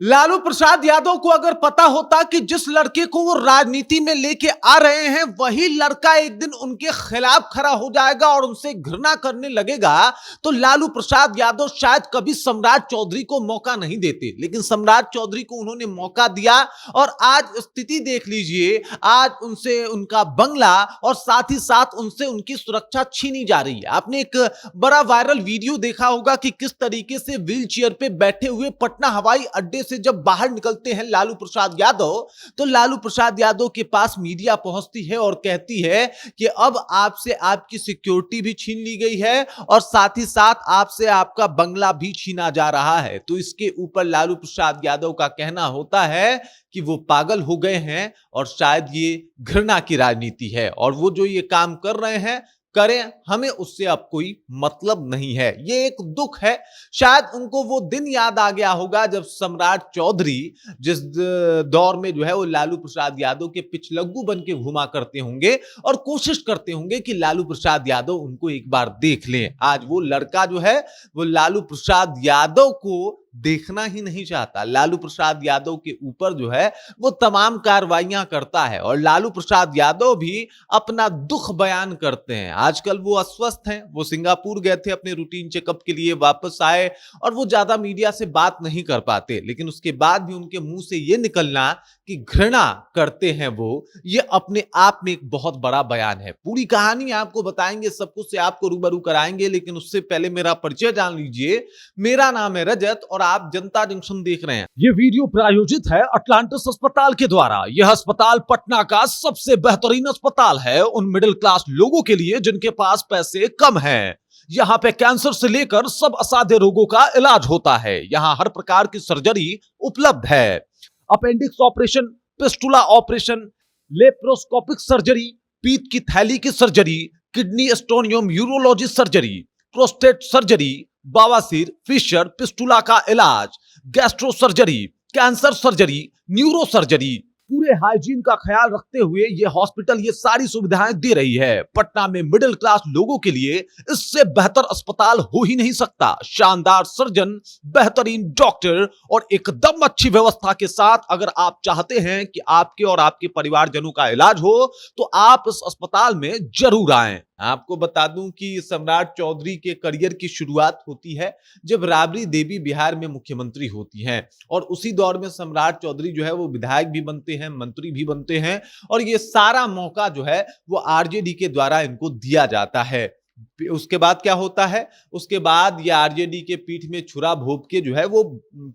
लालू प्रसाद यादव को अगर पता होता कि जिस लड़के को वो राजनीति में लेके आ रहे हैं वही लड़का एक दिन उनके खिलाफ खड़ा हो जाएगा और उनसे घृणा करने लगेगा, तो लालू प्रसाद यादव शायद कभी सम्राट चौधरी को मौका नहीं देते। लेकिन सम्राट चौधरी को उन्होंने मौका दिया और आज स्थिति देख लीजिए। आज उनसे उनका बंगला और साथ ही साथ उनसे उनकी सुरक्षा छीनी जा रही है। आपने एक बड़ा वायरल वीडियो देखा होगा कि किस तरीके से व्हील चेयर पे बैठे हुए पटना हवाई अड्डे से जब बाहर निकलते हैं लालू प्रसाद यादव, तो लालू प्रसाद यादव के पास मीडिया पहुंचती है और कहती है कि अब आपसे आपकी सिक्योरिटी भी छीन ली गई है और साथ ही साथ आपसे आपका बंगला भी छीना जा रहा है। तो इसके ऊपर लालू प्रसाद यादव का कहना होता है कि वो पागल हो गए हैं और शायद ये घृणा की राजनीति है और वो जो ये काम कर रहे हैं करें, हमें उससे अब कोई मतलब नहीं है। ये एक दुख है। शायद उनको वो दिन याद आ गया होगा जब सम्राट चौधरी जिस दौर में जो है वो लालू प्रसाद यादव के पिछलग्गू बन के घुमा करते होंगे और कोशिश करते होंगे कि लालू प्रसाद यादव उनको एक बार देख लें। आज वो लड़का जो है वो लालू प्रसाद यादव को देखना ही नहीं चाहता। लालू प्रसाद यादव के ऊपर जो है वो तमाम कार्रवाइयां करता है और लालू प्रसाद यादव भी अपना दुख बयान करते हैं। आजकल वो अस्वस्थ हैं, वो सिंगापुर गए थे अपने रूटीन चेकअप के लिए, वापस आए और वो ज्यादा मीडिया से बात नहीं कर पाते। लेकिन उसके बाद भी उनके मुंह से ये निकलना कि घृणा करते हैं वो, ये अपने आप में एक बहुत बड़ा बयान है। पूरी कहानी आपको बताएंगे, सब कुछ से आपको रूबरू कराएंगे, लेकिन उससे पहले मेरा परिचय जान लीजिए। मेरा नाम है रजत और आप जनता जंक्शन देख रहे हैं। यह वीडियो प्रायोजित है अटलांटिस अस्पताल के द्वारा। यह अस्पताल पटना का सबसे बेहतरीन अस्पताल है उन मिडिल क्लास लोगों के लिए जिनके पास पैसे कम हैं। यहाँ पे कैंसर से लेकर सब असाध्य रोगों का इलाज होता है। यहाँ हर प्रकार की सर्जरी उपलब्ध है। Appendix operation, fistula operation, laparoscopic surgery, पीत की थैली की सर्जरी, किडनी स्टोन एवं यूरोलॉजी सर्जरी, प्रोस्टेट सर्जरी, बवासीर, फिशर, पिस्टुला का इलाज, gastro surgery, cancer surgery, neuro surgery, पूरे हाइजीन का ख्याल रखते हुए ये हॉस्पिटल ये सारी सुविधाएं दे रही है। पटना में मिडिल क्लास लोगों के लिए इससे बेहतर अस्पताल हो ही नहीं सकता। शानदार सर्जन, बेहतरीन डॉक्टर और एकदम अच्छी व्यवस्था के साथ अगर आप चाहते हैं कि आपके और आपके परिवारजनों का इलाज हो तो आप इस अस्पताल में जरूर आएं। आपको बता दूं कि सम्राट चौधरी के करियर की शुरुआत होती है जब राबड़ी देवी बिहार में मुख्यमंत्री होती हैं और उसी दौर में सम्राट चौधरी जो है वो विधायक भी बनते हैं, मंत्री भी बनते हैं और ये सारा मौका जो है वो आरजेडी के द्वारा इनको दिया जाता है। उसके बाद क्या होता है, उसके बाद ये आरजेडी के पीठ में छुरा भोंप के जो है वो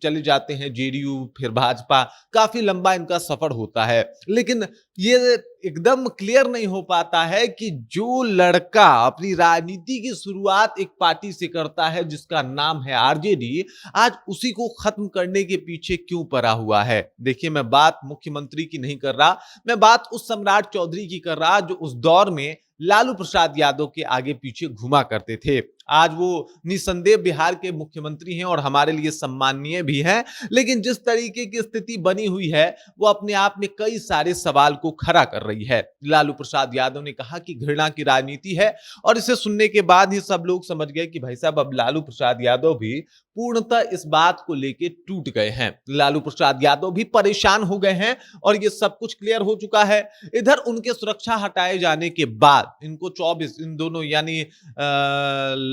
चले जाते हैं जेडीयू, फिर भाजपा। काफी लंबा इनका सफर होता है। लेकिन ये एकदम क्लियर नहीं हो पाता है कि जो लड़का अपनी राजनीति की शुरुआत एक पार्टी से करता है जिसका नाम है आरजेडी, आज उसी को खत्म करने के पीछे क्यों पड़ा हुआ है। देखिए, मैं बात मुख्यमंत्री की नहीं कर रहा, मैं बात उस सम्राट चौधरी की कर रहा जो उस दौर में लालू प्रसाद यादव के आगे पीछे घुमा करते थे। आज वो निसंदेह बिहार के मुख्यमंत्री हैं और हमारे लिए सम्माननीय भी हैं। लेकिन जिस तरीके की स्थिति बनी हुई है वो अपने आप में कई सारे सवाल को खड़ा कर रही है। लालू प्रसाद यादव ने कहा कि घृणा की राजनीति है और इसे सुनने के बाद ही सब लोग समझ गए कि भाई साहब अब लालू प्रसाद यादव भी पूर्णतः इस बात को लेके टूट गए हैं। लालू प्रसाद यादव भी परेशान हो गए हैं और ये सब कुछ क्लियर हो चुका है। इधर उनके सुरक्षा हटाए जाने के बाद इनको 24, इन दोनों यानी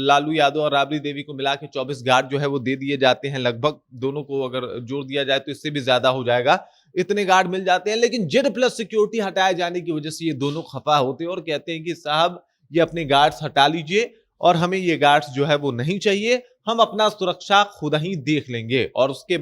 लालू यादव और राबड़ी देवी को मिला के 24 गार्ड जो है वो दे दिए जाते हैं। लगभग दोनों को अगर जोड़ दिया जाए तो इससे भी ज्यादा हो जाएगा, इतने गार्ड मिल जाते हैं। लेकिन जेड प्लस सिक्योरिटी हटाए जाने की वजह से ये दोनों खफा होते हैं और कहते हैं कि साहब ये अपने गार्ड्स हटा लीजिए और हमें ये गार्ड्स जो है वो नहीं चाहिए, हम अपना सुरक्षा खुद ही देख लेंगे। और उसके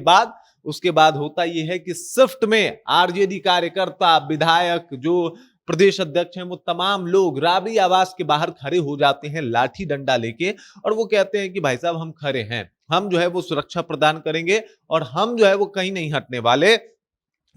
बाद होता यह है कि स्विफ्ट में आरजेडी कार्यकर्ता, विधायक, जो प्रदेश अध्यक्ष हैं, वो तमाम लोग राबड़ी आवास के बाहर खड़े हो जाते हैं लाठी डंडा लेके और वो कहते हैं कि भाई साहब हम खड़े हैं, हम जो है वो सुरक्षा प्रदान करेंगे और हम जो है वो कहीं नहीं हटने वाले।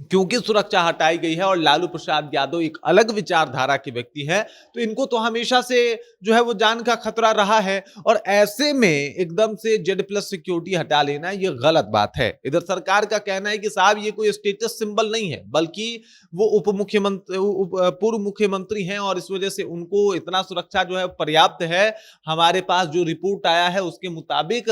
क्योंकि सुरक्षा हटाई गई है और लालू प्रसाद यादव एक अलग विचारधारा के व्यक्ति हैं, तो इनको तो हमेशा से जो है वो जान का खतरा रहा है और ऐसे में एकदम से जेड प्लस सिक्योरिटी हटा लेना ये गलत बात है। इधर सरकार का कहना है कि साहब ये कोई स्टेटस सिंबल नहीं है, बल्कि वो पूर्व मुख्यमंत्री हैं और इस वजह से उनको इतना सुरक्षा जो है पर्याप्त है। हमारे पास जो रिपोर्ट आया है उसके मुताबिक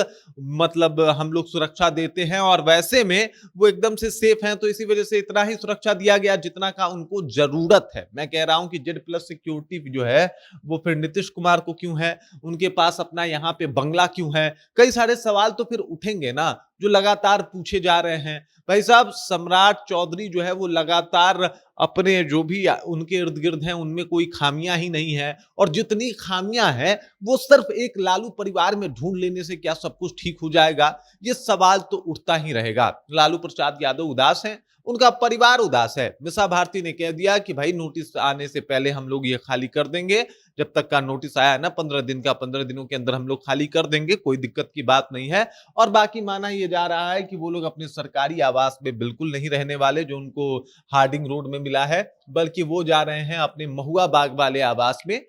मतलब हम लोग सुरक्षा देते हैं और वैसे में वो एकदम से सेफ हैं, तो इसी वजह से इतना ही सुरक्षा दिया गया जितना का उनको जरूरत है। मैं कह रहा हूं कि जेड प्लस सिक्योरिटी जो है वो फिर नीतीश कुमार को क्यों है, उनके पास अपना यहाँ पे बंगला क्यों है, कई सारे सवाल तो फिर उठेंगे ना जो लगातार पूछे जा रहे हैं। भाई साहब, सम्राट चौधरी जो है वो लगातार अपने जो भी उनके इर्द गिर्द हैं उनमें कोई खामियां ही नहीं है और जितनी खामियां हैं वो सिर्फ एक लालू परिवार में ढूंढ लेने से क्या सब कुछ ठीक हो जाएगा, ये सवाल तो उठता ही रहेगा। लालू प्रसाद यादव उदास हैं, उनका परिवार उदास है। मीसा भारती ने कह दिया कि भाई नोटिस आने से पहले हम लोग ये खाली कर देंगे, जब तक का नोटिस आया है ना 15 दिन का, 15 दिनों के अंदर हम लोग खाली कर देंगे, कोई दिक्कत की बात नहीं है। और बाकी माना यह जा रहा है कि वो लोग अपने सरकारी आवास में बिल्कुल नहीं रहने वाले जो उनको हार्डिंग रोड में मिला है, बल्कि वो जा रहे हैं अपने महुआ बाग वाले आवास में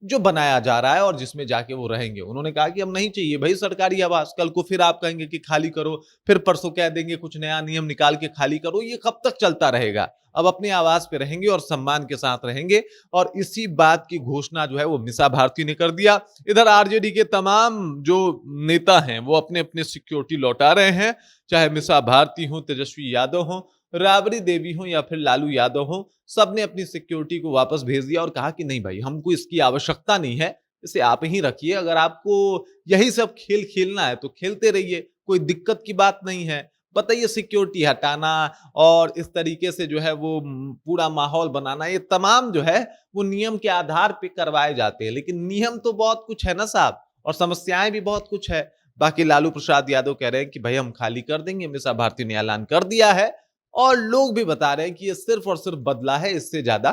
जो बनाया जा रहा है और जिसमें जाके वो रहेंगे। उन्होंने कहा कि हम नहीं चाहिए भाई सरकारी आवास, कल को फिर आप कहेंगे कि खाली करो, फिर परसों कह देंगे कुछ नया नियम निकाल के खाली करो, ये कब तक चलता रहेगा। अब अपने आवास पे रहेंगे और सम्मान के साथ रहेंगे और इसी बात की घोषणा जो है वो मीसा भारती ने कर दिया। इधर आरजेडी के तमाम जो नेता हैं वो अपने अपने सिक्योरिटी लौटा रहे हैं, चाहे मीसा भारती हो, तेजस्वी यादव हो, राबड़ी देवी हो या फिर लालू यादव हो, सबने अपनी सिक्योरिटी को वापस भेज दिया और कहा कि नहीं भाई, हमको इसकी आवश्यकता नहीं है, इसे आप ही रखिए। अगर आपको यही सब खेल खेलना है तो खेलते रहिए, कोई दिक्कत की बात नहीं है। बताइए, सिक्योरिटी हटाना और इस तरीके से जो है वो पूरा माहौल बनाना, ये तमाम जो है वो नियम के आधार पे करवाए जाते हैं, लेकिन नियम तो बहुत कुछ है ना साहब, और समस्याएं भी बहुत कुछ है। बाकी लालू प्रसाद यादव कह रहे हैं कि भाई हम खाली कर देंगे, मीसा भारती ने ऐलान कर दिया है और लोग भी बता रहे हैं कि ये सिर्फ और सिर्फ बदला है, इससे ज्यादा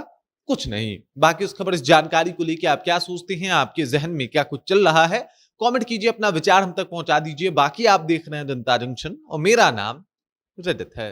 कुछ नहीं। बाकी उस खबर, इस जानकारी को लेकर आप क्या सोचते हैं, आपके जहन में क्या कुछ चल रहा है, कमेंट कीजिए, अपना विचार हम तक पहुंचा दीजिए। बाकी आप देख रहे हैं जनता जंक्शन और मेरा नाम रजत है।